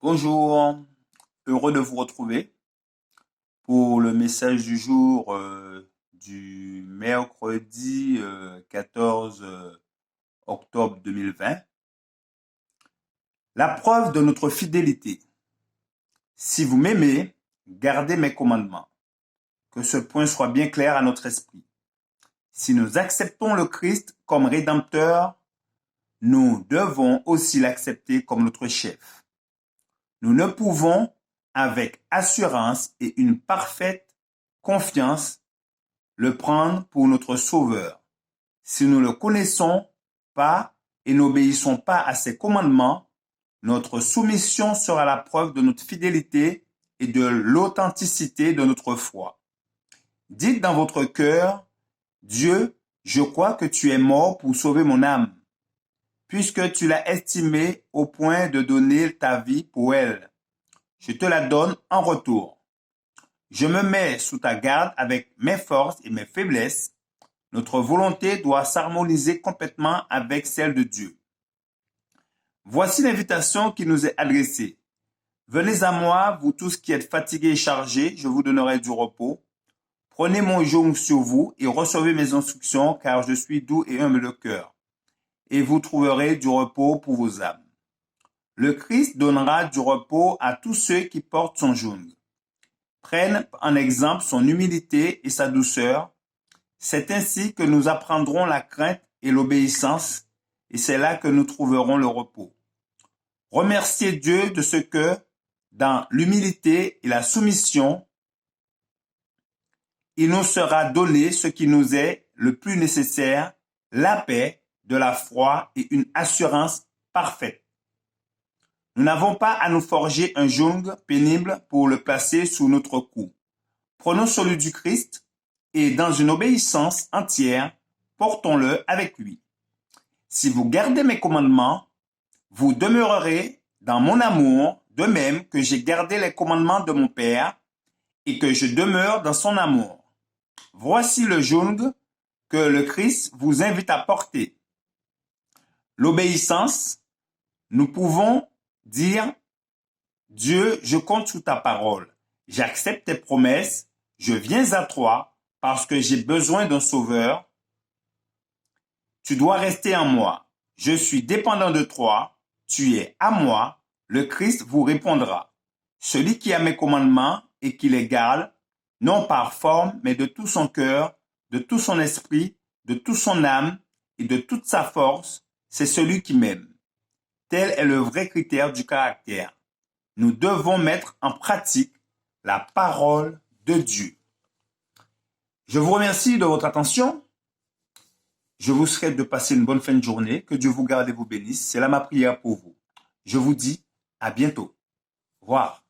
Bonjour, heureux de vous retrouver pour le message du jour du mercredi 14 octobre 2020. La preuve de notre fidélité. Si vous m'aimez, gardez mes commandements. Que ce point soit bien clair à notre esprit. Si nous acceptons le Christ comme Rédempteur, nous devons aussi l'accepter comme notre chef. Nous ne pouvons, avec assurance et une parfaite confiance, le prendre pour notre Sauveur. Si nous ne le connaissons pas et n'obéissons pas à ses commandements, notre soumission sera la preuve de notre fidélité et de l'authenticité de notre foi. Dites dans votre cœur, Dieu, je crois que tu es mort pour sauver mon âme, puisque tu l'as estimée au point de donner ta vie pour elle. Je te la donne en retour. Je me mets sous ta garde avec mes forces et mes faiblesses. Notre volonté doit s'harmoniser complètement avec celle de Dieu. Voici l'invitation qui nous est adressée. Venez à moi, vous tous qui êtes fatigués et chargés, je vous donnerai du repos. Prenez mon joug sur vous et recevez mes instructions, car je suis doux et humble de cœur. Et vous trouverez du repos pour vos âmes. Le Christ donnera du repos à tous ceux qui portent son joug. Prennent en exemple son humilité et sa douceur. C'est ainsi que nous apprendrons la crainte et l'obéissance, et c'est là que nous trouverons le repos. Remerciez Dieu de ce que, dans l'humilité et la soumission, il nous sera donné ce qui nous est le plus nécessaire, la paix, de la foi et une assurance parfaite. Nous n'avons pas à nous forger un joug pénible pour le placer sous notre cou. Prenons celui du Christ et dans une obéissance entière, portons-le avec lui. Si vous gardez mes commandements, vous demeurerez dans mon amour, de même que j'ai gardé les commandements de mon Père et que je demeure dans son amour. Voici le joug que le Christ vous invite à porter. L'obéissance, nous pouvons dire, Dieu, je compte sur ta parole. J'accepte tes promesses. Je viens à toi parce que j'ai besoin d'un sauveur. Tu dois rester en moi. Je suis dépendant de toi. Tu es à moi. Le Christ vous répondra. Celui qui a mes commandements et qui les garde, non par forme, mais de tout son cœur, de tout son esprit, de toute son âme et de toute sa force, c'est celui qui m'aime. Tel est le vrai critère du caractère. Nous devons mettre en pratique la parole de Dieu. Je vous remercie de votre attention. Je vous souhaite de passer une bonne fin de journée. Que Dieu vous garde et vous bénisse. C'est là ma prière pour vous. Je vous dis à bientôt. Au revoir.